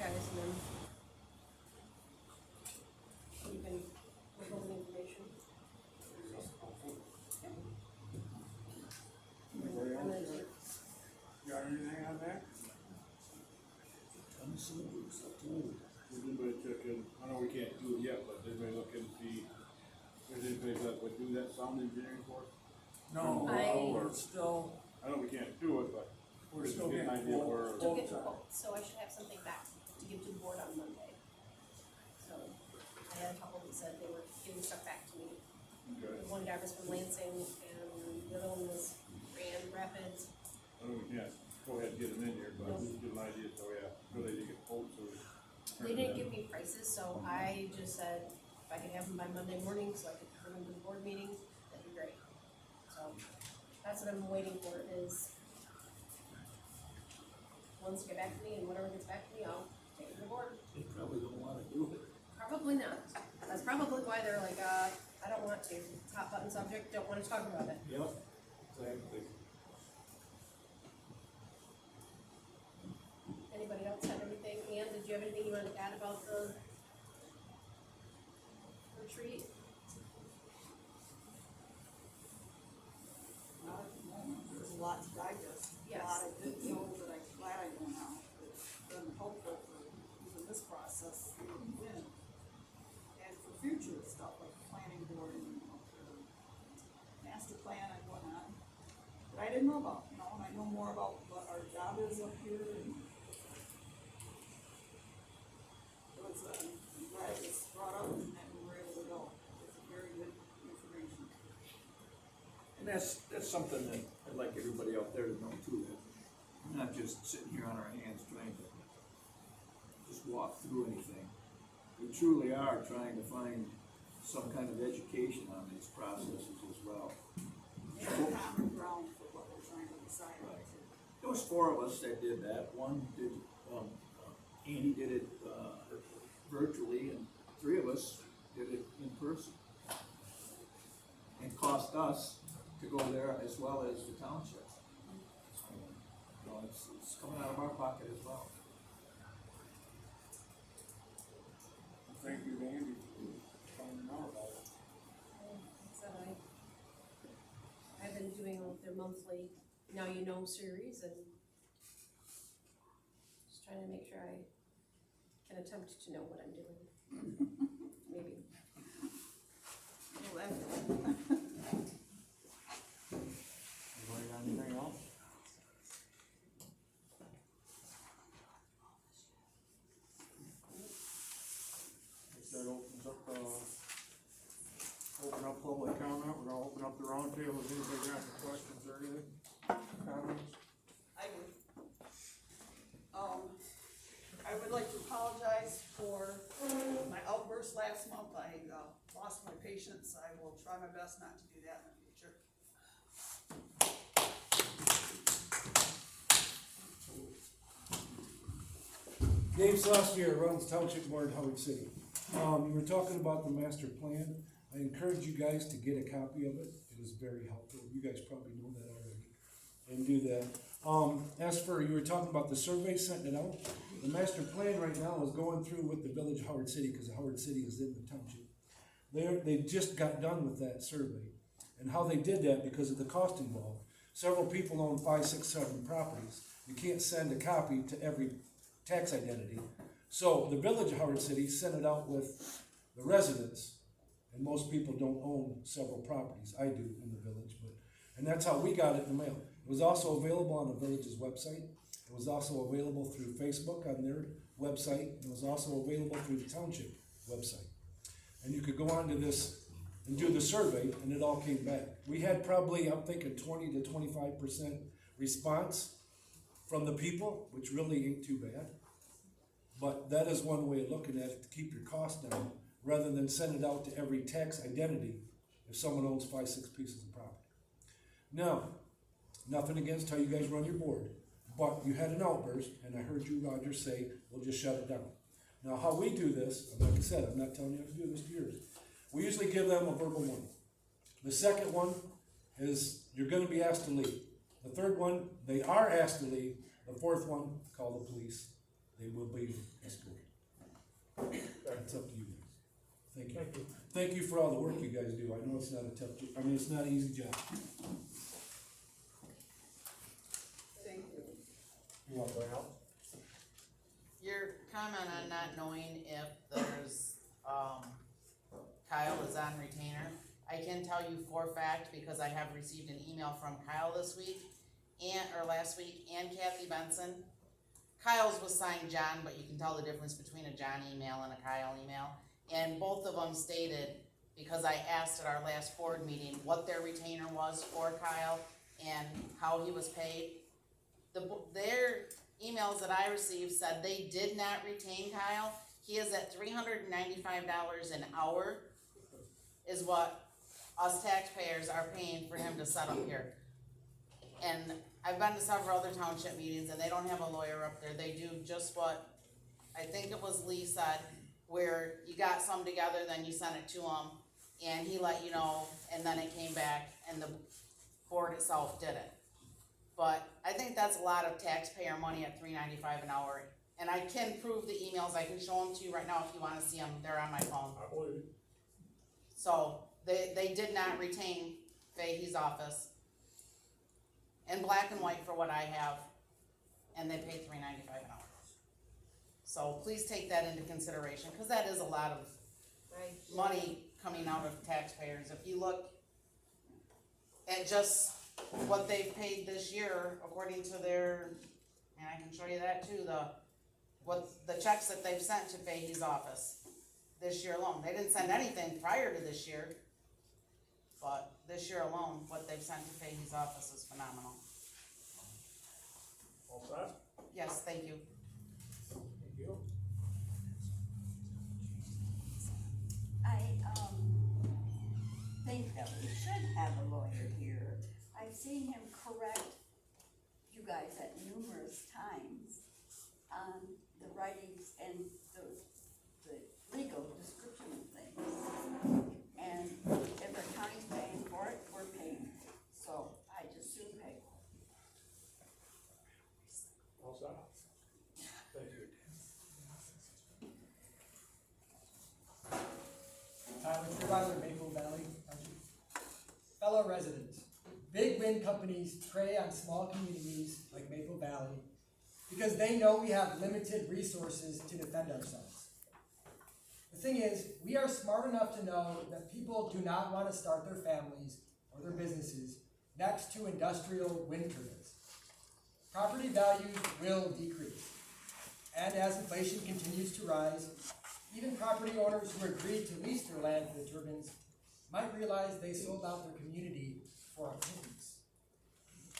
guys, and then you can look over the information. Anybody And then else got anything on that? Did anybody check in, I know we can't do it yet, but did anybody look and see, if anybody that would do that sound engineering course? No, we're still, I know we can't do it, but we're just still get an getting idea quotes. where. still getting quotes, so I should have something back to give to the board on Monday. So, I had a couple that said they were giving stuff back to me. Okay, One guy was from Lansing, and the other one was Grand Rapids. I know we can't go ahead and get them in here, but Nope. just get an idea, so yeah, so they did get quotes, so. They didn't give me prices, so I just said if I could have them by Monday morning, so I could bring them to the board meeting, that'd be great. So, that's what I'm waiting for, is ones to get back to me, and whatever gets back to me, I'll take it to the board. They probably don't wanna do it. Probably not. That's probably why they're like, I don't want to. It's a hot button subject, don't wanna talk about it. Yep, exactly. Anybody else have anything? Ann, did you have anything you wanted to add about the retreat? Not at the moment, there's a lot to digest. Yes. A lot I didn't know that I'm glad I know now. It's been helpful for even this process, even then. And for future stuff like planning board and, the master plan and whatnot. That I didn't know about, and I know more about what our job is up here and. It was, I'm glad it was brought up and that we were able to go. It's very good information. And that's something that I'd like everybody out there to know too, that we're not just sitting here on our hands trying to just walk through anything. We truly are trying to find some kind of education on these processes as well. And common ground for what we're trying to decide on. There was 4 of us that did that. One did, Andy did it, virtually, and 3 of us did it in person. And cost us to go there as well as the township. So, it's coming out of our pocket as well. Thank you, Andy, for finding out about it. So I've been doing their monthly Now You Know series, and just trying to make sure I can attempt to know what I'm doing. Maybe. Well, that's Anybody got anything else? That opens up, open up public comment, we're gonna open up the round table, if anybody got any questions or anything, comments? I do. I would like to apologize for my outburst last month. I lost my patience. I will try my best not to do that in the future. Dave Saucier runs Township Board, Howard City. You were talking about the master plan. I encourage you guys to get a copy of it. It is very helpful. You guys probably know that already. And do that. As for, you were talking about the survey, sending it out. The master plan right now is going through with the village of Howard City, because Howard City is in the township. They just got done with that survey. And how they did that, because of the cost involved. Several people own 5, 6, 7 properties. You can't send a copy to every tax identity. So the village of Howard City sent it out with the residents, and most people don't own several properties. I do in the village, and that's how we got it in the mail. It was also available on the village's website. It was also available through Facebook on their website. It was also available through the township website. And you could go onto this and do the survey, and it all came back. We had probably, I'm thinking 20 to 25% response from the people, which really ain't too bad. But that is one way of looking at it, to keep your costs down, rather than send it out to every tax identity if someone owns 5, 6 pieces of property. Now, nothing against how you guys run your board, but you had an outburst, and I heard you, Roger, say, we'll just shut it down. Now, how we do this, like I said, I'm not telling you how to do this to yours. We usually give them a verbal warning. The second one is, you're gonna be asked to leave. The third one, they are asked to leave. The fourth one, call the police. they will be escorted. It's up to you guys. Thank you. Thank you for all the work you guys do. I know it's not a tough, it's not an easy job. Thank you. You want to go out? Your comment on not knowing if there's, Kyle is on retainer, I can tell you for a fact, because I have received an email from Kyle this week, last week, and Kathy Benson. Kyle's was signed John, but you can tell the difference between a John email and a Kyle email. And both of them stated, because I asked at our last board meeting what their retainer was for Kyle and how he was paid. Their emails that I received said they did not retain Kyle. He is at $395 an hour is what us taxpayers are paying for him to set up here. And I've been to several other township meetings and they don't have a lawyer up there. They do just what, I think it was Lee said, where you got some together, then you sent it to him and he let you know, and then it came back and the board itself did it. But I think that's a lot of taxpayer money at $395 an hour. And I can prove the emails, I can show them to you right now if you wanna see them, they're on my phone. I believe it. So, they did not retain Fahey's office. In black and white for what I have, and they paid $395 an hour. So please take that into consideration, cause that is a lot of money coming out of taxpayers. If you look at just what they've paid this year, according to their, and I can show you that too, the checks that they've sent to Fahey's office this year alone. They didn't send anything prior to this year, but this year alone, what they've sent to Fahey's office is phenomenal. All set? Yes, thank you. Thank you. I, think that we should have a lawyer here. I've seen him correct you guys at numerous times on the writings and the legal description of things. And if the county's paying for it, we're paying. So I just soon pay. All set? Thank you. Tyler Fairweather, Maple Valley. Fellow residents, big wind companies prey on small communities like Maple Valley because they know we have limited resources to defend ourselves. The thing is, we are smart enough to know that people do not want to start their families or their businesses next to industrial wind turbines. Property values will decrease, and as inflation continues to rise, even property owners who agreed to lease their land for the turbines might realize they sold out their community for a pittance.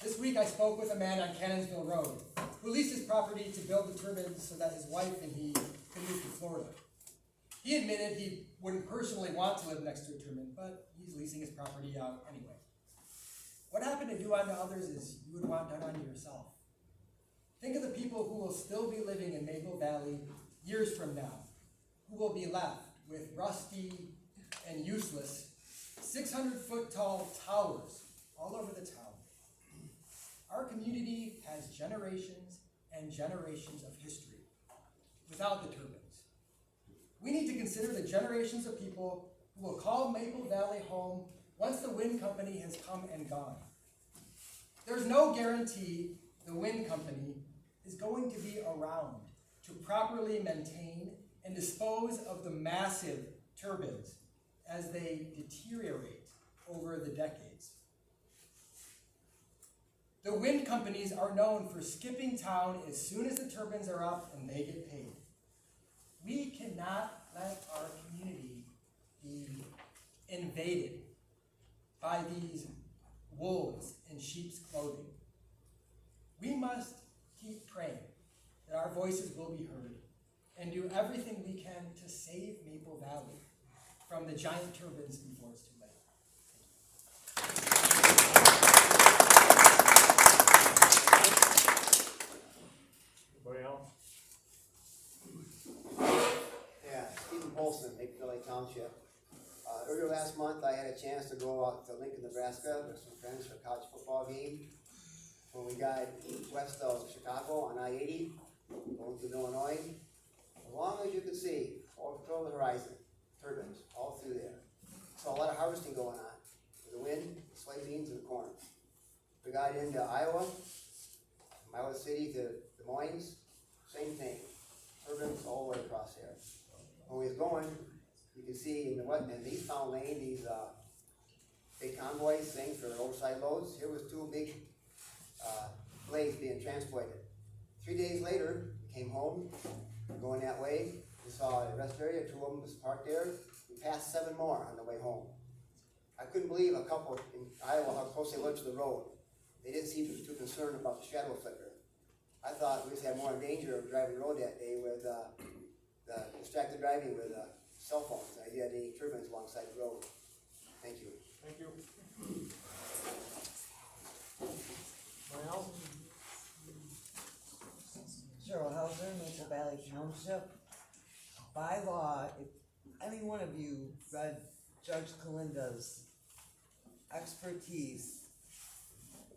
This week I spoke with a man on Cannonsville Road who leased his property to build the turbines so that his wife and he could move to Florida. He admitted he wouldn't personally want to live next to a turbine, but he's leasing his property out anyway. What happened to do unto others is you would want done unto yourself. Think of the people who will still be living in Maple Valley years from now, who will be left with rusty and useless 600-foot tall towers all over the town. Our community has generations and generations of history without the turbines. We need to consider the generations of people who will call Maple Valley home once the wind company has come and gone. There's no guarantee the wind company is going to be around to properly maintain and dispose of the massive turbines as they deteriorate over the decades. The wind companies are known for skipping town as soon as the turbines are up and they get paid. We cannot let our community be invaded by these wolves in sheep's clothing. We must keep praying that our voices will be heard and do everything we can to save Maple Valley from the giant turbines before it's too late. Anybody else? Yeah, Stephen Polson, Maple Valley Township. Earlier last month, I had a chance to go out to Lincoln, Nebraska with some friends for a college football game. When we got west of Chicago on I-80, going to Illinois. As long as you can see, all control the horizon, turbines, all through there. So a lot of harvesting going on, with the wind, the soybeans, and the corn. We got into Iowa, from Iowa City to Des Moines, same thing, turbines all the way across there. When we was going, you can see in the eastbound lane, these, big convoys, things for oversized loads. Here was two big, blades being transported. 3 days later, we came home, going that way, we saw a rest area, 2 of them was parked there. We passed 7 more on the way home. I couldn't believe a couple in Iowa how close they looked to the road. They didn't seem too concerned about the shadow flicker. I thought we just had more danger of driving the road that day with the distracted driving with cell phones. I had any turbines alongside the road. Thank you. Thank you. Well, Cheryl Hauser, Maple Valley Township. By law, if any one of you read Judge Kalinda's expertise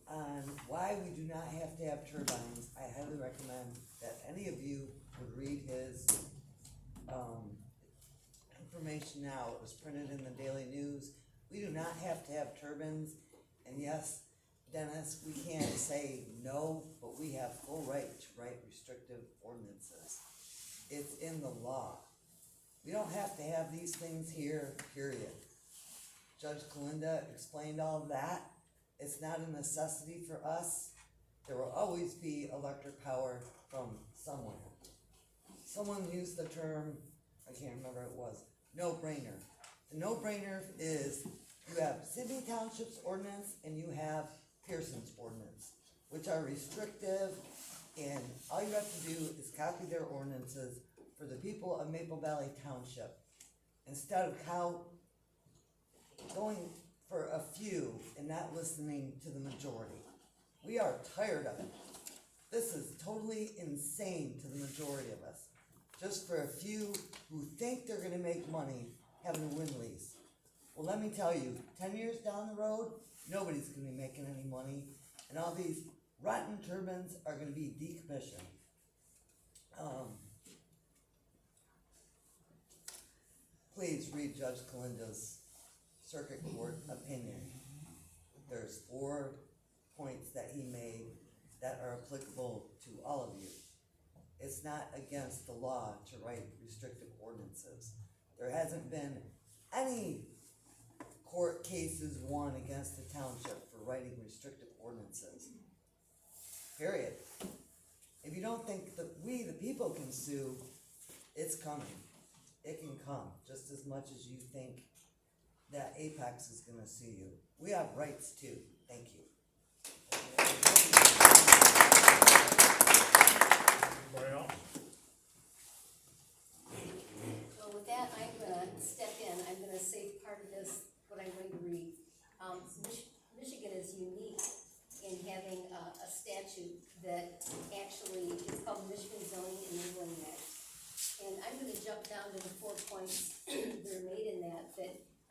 on why we do not have to have turbines, I highly recommend that any of you would read his information now. It was printed in the Daily News. We do not have to have turbines, and yes, Dennis, we can't say no, but we have full right to write restrictive ordinances. It's in the law. We don't have to have these things here, period. Judge Kalinda explained all of that. It's not a necessity for us. There will always be electric power from somewhere. Someone used the term, I can't remember what it was, no-brainer. The no-brainer is you have Sydney Township's ordinance and you have Pearson's ordinance, which are restrictive, and all you have to do is copy their ordinances for the people of Maple Valley Township. Instead of going for a few and not listening to the majority. We are tired of it. This is totally insane to the majority of us. Just for a few who think they're gonna make money having a wind lease. Well, let me tell you, 10 years down the road, nobody's gonna be making any money, and all these rotten turbines are gonna be decommissioned. Please read Judge Kalinda's circuit court opinion. There's 4 points that he made that are applicable to all of you. It's not against the law to write restrictive ordinances. There hasn't been any court cases won against the township for writing restrictive ordinances. Period. If you don't think that we, the people, can sue, it's coming. It can come just as much as you think that Apex is gonna sue you. We have rights too. Thank you. anybody else? So with that, I'm gonna step in, I'm gonna say part of this, what I'm going to read. Michigan is unique in having a statute that actually is called Michigan Zoning Enabling Act. And I'm gonna jump down to the 4 points that are made in that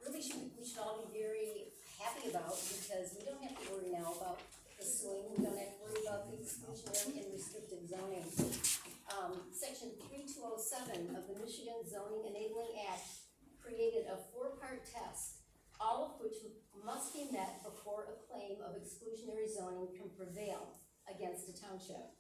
really we should all be very happy about, because we don't have to worry now about the suing, we don't have to worry about the exclusionary and restrictive zoning. Section 3207 of the Michigan Zoning Enabling Act created a 4-part test, all of which must be met before a claim of exclusionary zoning can prevail against a township.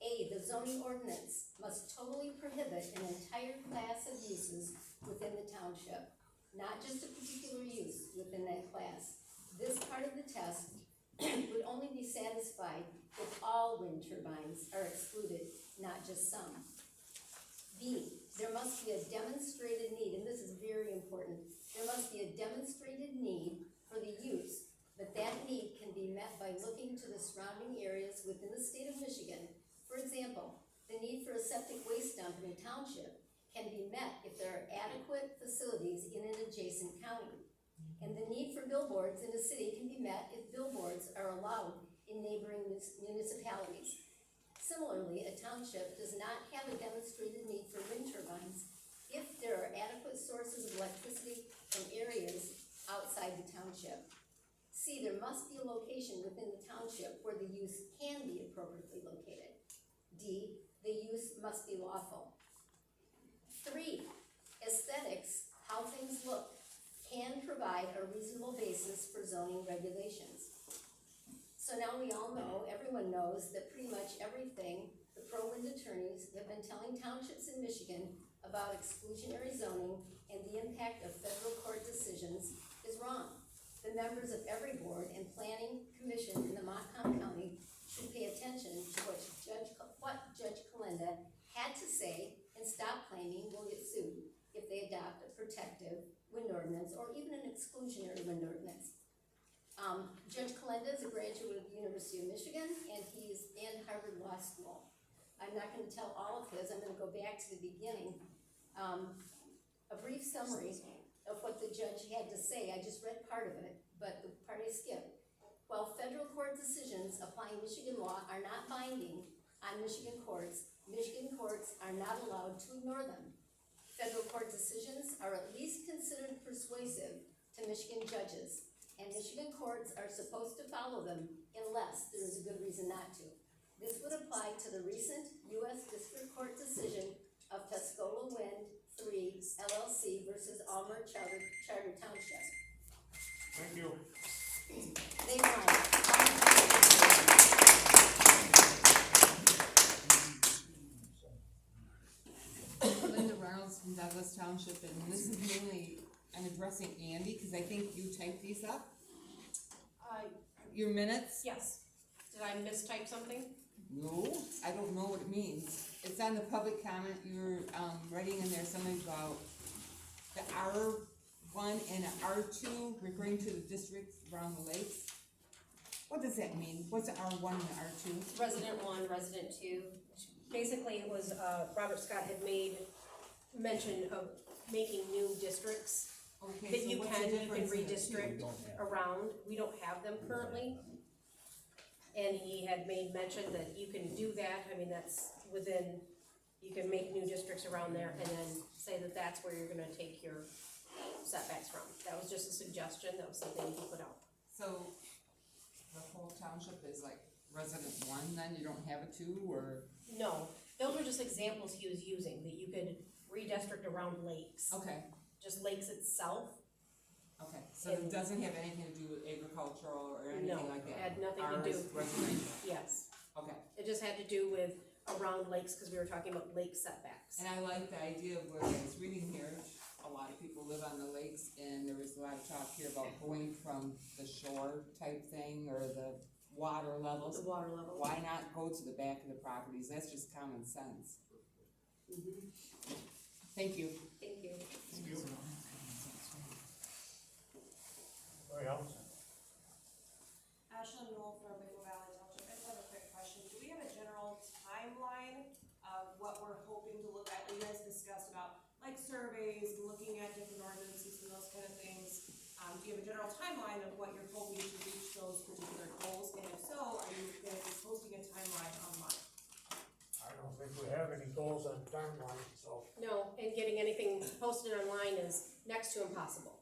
A, the zoning ordinance must totally prohibit an entire class of uses within the township, not just a particular use within that class. This part of the test would only be satisfied if all wind turbines are excluded, not just some. B, there must be a demonstrated need, and this is very important, there must be a demonstrated need for the use, but that need can be met by looking to the surrounding areas within the state of Michigan. For example, the need for a septic waste dump in a township can be met if there are adequate facilities in an adjacent county. And the need for billboards in a city can be met if billboards are allowed in neighboring municipalities. Similarly, a township does not have a demonstrated need for wind turbines if there are adequate sources of electricity from areas outside the township. C, there must be a location within the township where the use can be appropriately located. D, the use must be lawful. 3, aesthetics, how things look, can provide a reasonable basis for zoning regulations. So now we all know, everyone knows, that pretty much everything the pro-wind attorneys have been telling townships in Michigan about exclusionary zoning and the impact of federal court decisions is wrong. The members of every board and planning commission in the Macomb County should pay attention to what Judge Kalenda had to say and stop claiming we'll get sued if they adopt a protective wind ordinance or even an exclusionary wind ordinance. Judge Kalenda is a graduate of the University of Michigan, and he's in Harvard Law School. I'm not going to tell all of his, I'm going to go back to the beginning. A brief summary of what the judge had to say. I just read part of it, but the part I skipped. While federal court decisions applying Michigan law are not binding on Michigan courts are not allowed to ignore them. Federal court decisions are at least considered persuasive to Michigan judges, and Michigan courts are supposed to follow them unless there is a good reason not to. This would apply to the recent U.S. District Court decision of Tuscola Wind 3 LLC versus Almer Charter Township. Thank you. They won. Linda Reynolds from Douglas Township, and this is mainly, I'm addressing Andy, because I think you typed these up. Your minutes? Yes. Did I mistype something? No, I don't know what it means. It's on the public comment, you're, writing in there something about the R1 and R2, referring to the districts around the lakes. What does that mean? What's the R1 and the R2? Resident 1, resident 2. Basically, it was, Robert Scott had made mention of making new districts Okay, that so you what's the can difference in the two? redistrict around. We don't have them currently. And he had made mention that you can do that. I mean, that's within, you can make new districts around there and then say that that's where you're gonna take your setbacks from. That was just a suggestion. That was something he put out. So, the whole township is like resident 1 then, you don't have a 2, or? No, those were just examples he was using, that you could redistrict around lakes. Okay, Just lakes itself. okay, so it doesn't have anything to do with agricultural or anything like that? It had nothing to do. Ours, residential, Yes, okay. it just had to do with around lakes, cause we were talking about lake setbacks. And I like the idea of what I was reading here, a lot of people live on the lakes, and there was a lot of talk here about going from the shore type thing, or the water levels. The water level. Why not go to the back of the properties? That's just common sense. Mhm. Thank you. Thank you. Thank you. Anybody else? Ashlyn Knoll from Maple Valley Township. I just have a quick question. Do we have a general timeline of what we're hoping to look at? You guys discussed about like surveys and looking at different ordinances and those kind of things. Do you have a general timeline of what you're hoping to reach those particular goals? And if so, are you going to be posting a timeline online? I don't think we have any goals on timeline, so. No, and getting anything posted online is next to impossible.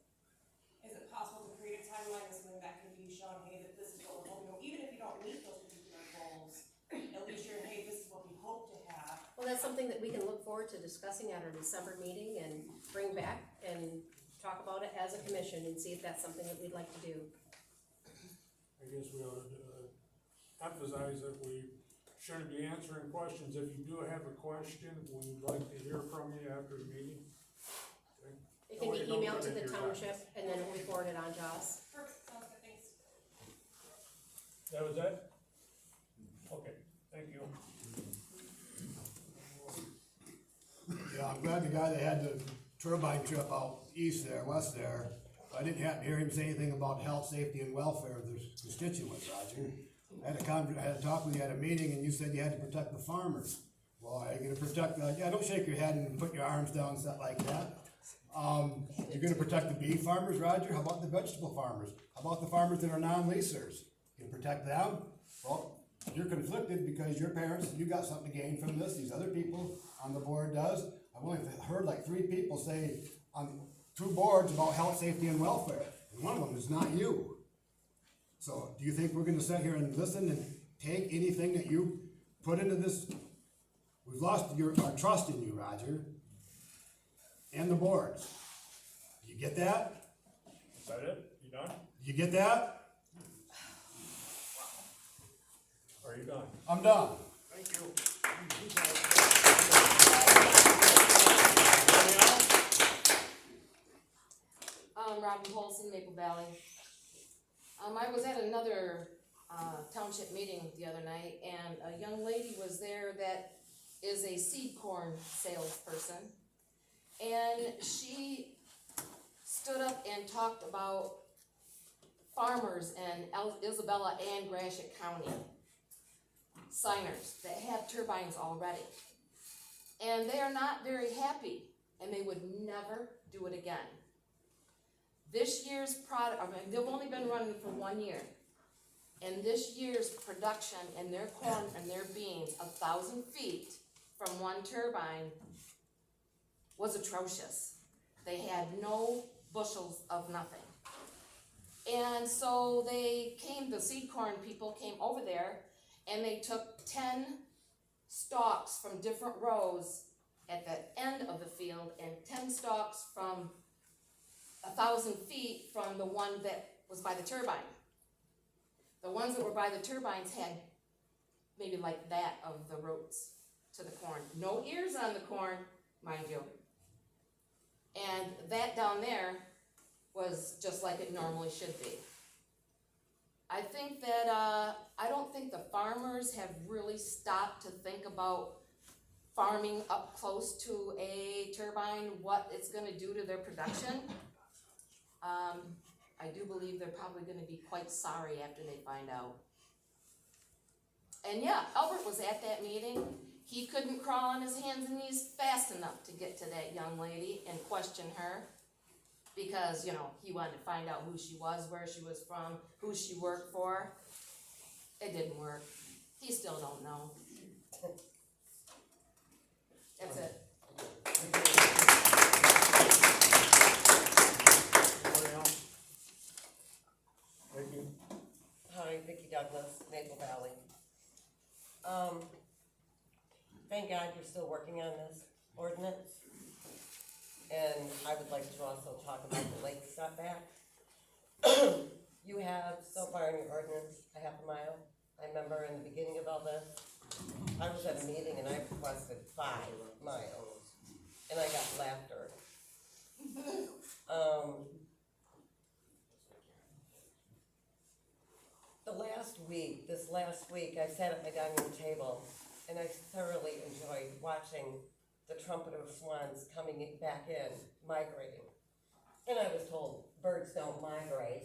Is it possible to create a timeline of something that can be shown, hey, that this is what we're hoping, even if you don't meet those particular goals, at least you're, hey, this is what we hope to have. Well, that's something that we can look forward to discussing at our December meeting and bring back and talk about it as a commission and see if that's something that we'd like to do. I guess we ought to emphasize that we shouldn't be answering questions. If you do have a question, we'd like to hear from you after the meeting. Okay? It can be emailed to the township and then we forward it on to us. Perfect, sounds good, thanks. That was it? Okay, thank you. Yeah, I'm glad the guy that had the turbine trip out east there, west there, I didn't happen to hear him say anything about health, safety, and welfare of the constituents, Roger. I had a talk with you at a meeting, and you said you had to protect the farmers. Well, are you gonna protect the, yeah, don't shake your head and put your arms down and stuff like that. You're gonna protect the beef farmers, Roger? How about the vegetable farmers? How about the farmers that are non-leasers? You protect them? Well, you're conflicted because your parents, you got something to gain from this, these other people on the board does. I've only heard like 3 people say on 2 boards about health, safety, and welfare, and one of them is not you. So, do you think we're gonna sit here and listen and take anything that you put into this? we've lost our trust in you, Roger, and the boards. You get that? Is that it? You done? You get that? Are you done? I'm done. Thank you. Robin Polson, Maple Valley. I was at another, township meeting the other night, and a young lady was there that is a seed corn salesperson. And she stood up and talked about farmers in Isabella and Gratiot County, signers that have turbines already. And they are not very happy, and they would never do it again. This year's product, they've only been running for 1 year. And this year's production in their corn and their beans, 1,000 feet from one turbine, was atrocious. They had no bushels of nothing. And so the seed corn people came over there, and they took 10 stalks from different rows at the end of the field, and 10 stalks from 1,000 feet from the one that was by the turbine. The ones that were by the turbines had maybe like that of the roots to the corn. No ears on the corn, mind you. And that down there was just like it normally should be. I think that, I don't think the farmers have really stopped to think about farming up close to a turbine, what it's gonna do to their production. I do believe they're probably gonna be quite sorry after they find out. And yeah, Albert was at that meeting. He couldn't crawl on his hands and knees fast enough to get to that young lady and question her. Because, he wanted to find out who she was, where she was from, who she worked for. It didn't work. He still don't know. That's it. Anybody else? Vicky? Hi, Vicky Douglas, Maple Valley. Thank God you're still working on this ordinance. And I would like to also talk about the lake setback. You have so far in your ordinance a half a mile. I remember in the beginning of all this, I was at a meeting and I requested 5 miles. And I got laughter. This last week, I sat at my dining room table and I thoroughly enjoyed watching the trumpeter swans coming back in, migrating. And I was told, birds don't migrate.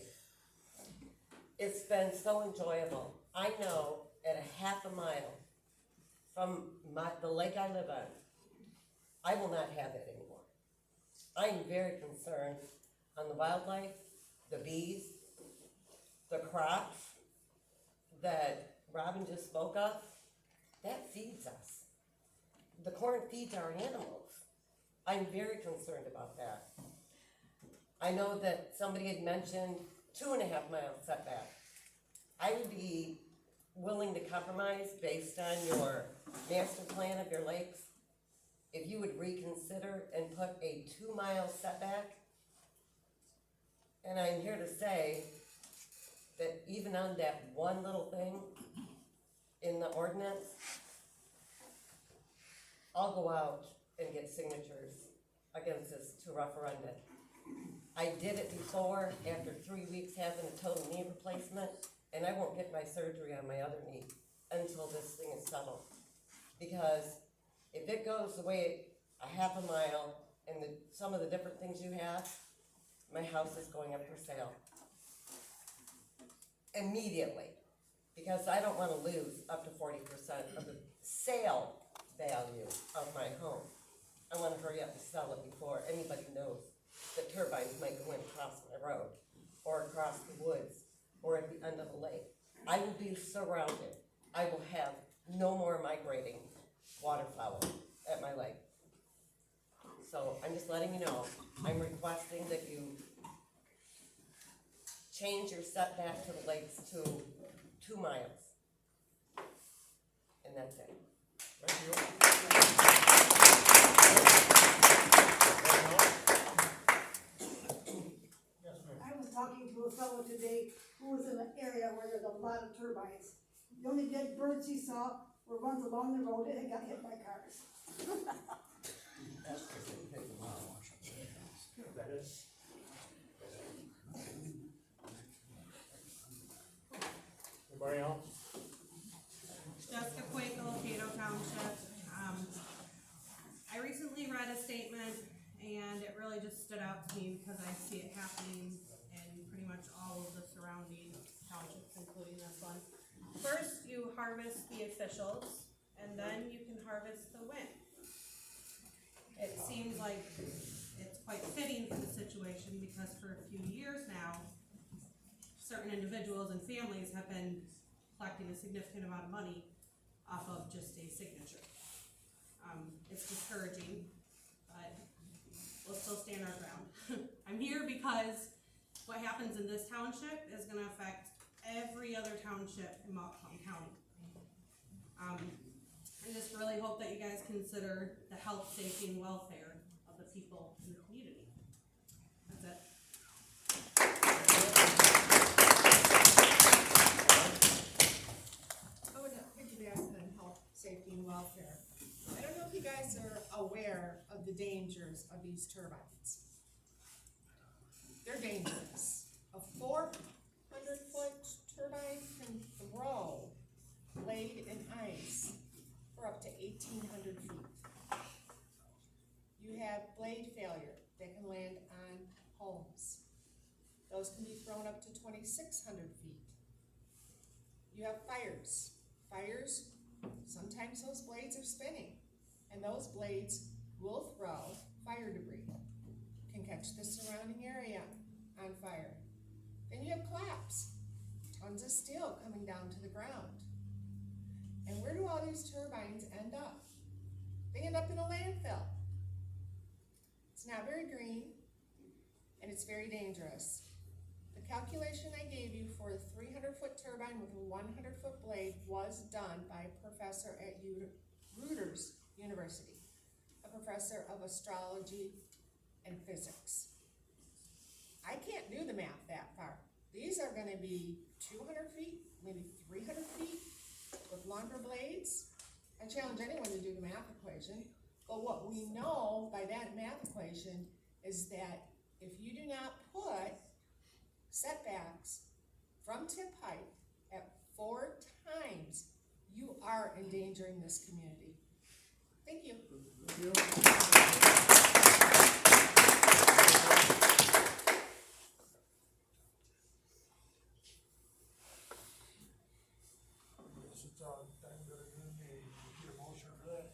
It's been so enjoyable. I know at a half a mile from the lake I live on, I will not have it anymore. I am very concerned on the wildlife, the bees, the crops that Robin just spoke of. That feeds us. The corn feeds our animals. I'm very concerned about that. I know that somebody had mentioned 2.5 mile setback. I would be willing to compromise based on your master plan of your lakes. If you would reconsider and put a 2 mile setback. And I'm here to say that even on that one little thing in the ordinance, I'll go out and get signatures against this to referendum it. I did it before, after 3 weeks having a total knee replacement, and I won't get my surgery on my other knee until this thing is settled. Because if it goes the way a half a mile and some of the different things you have, my house is going up for sale. Immediately. Because I don't want to lose up to 40% of the sale value of my home. I want to hurry up and sell it before anybody knows that turbines might go in across my road, or across the woods, or at the end of the lake. I will be surrounded. I will have no more migrating waterfowl at my lake. So I'm just letting you know, I'm requesting that you change your setback to the lakes to 2 miles. And that's it. Thank you. an area where there's a lot of turbines. The only dead birds he saw were ones along the road that had got hit by cars. That's because they pick them out. Anybody else? Jessica Quakel, Cato Township. I recently read a statement and it really just stood out to me because I see it happening in pretty much all of the surrounding townships, including this one. First, you harvest the officials and then you can harvest the wind. It seems like it's quite fitting for the situation because for a few years now, certain individuals and families have been collecting a significant amount of money off of just a signature. It's discouraging, but we'll still stand our ground. I'm here because what happens in this township is gonna affect every other township in Montcalm County. I just really hope that you guys consider the health, safety, and welfare of the people in the community. That's it. I would piggyback on health, safety, and welfare. I don't know if you guys are aware of the dangers of these turbines. They're dangerous. A 400-foot turbine can throw blade and ice for up to 1,800 feet. You have blade failure that can land on homes. Those can be thrown up to 2,600 feet. You have fires. Fires, sometimes those blades are spinning, and those blades will throw fire debris, can catch the surrounding area on fire. Then you have collapse, tons of steel coming down to the ground. And where do all these turbines end up? They end up in a landfill. It's not very green, and it's very dangerous. The calculation I gave you for a 300-foot turbine with a 100-foot blade was done by a professor at Reuters University, a professor of astrology and physics. I can't do the math that far. These are gonna be 200 feet, maybe 300 feet with longer blades. I challenge anyone to do the math equation, but what we know by that math equation is that if you do not put setbacks from tip height at 4 times, you are endangering this community. Thank you. Yes, it's time to get a motion for that.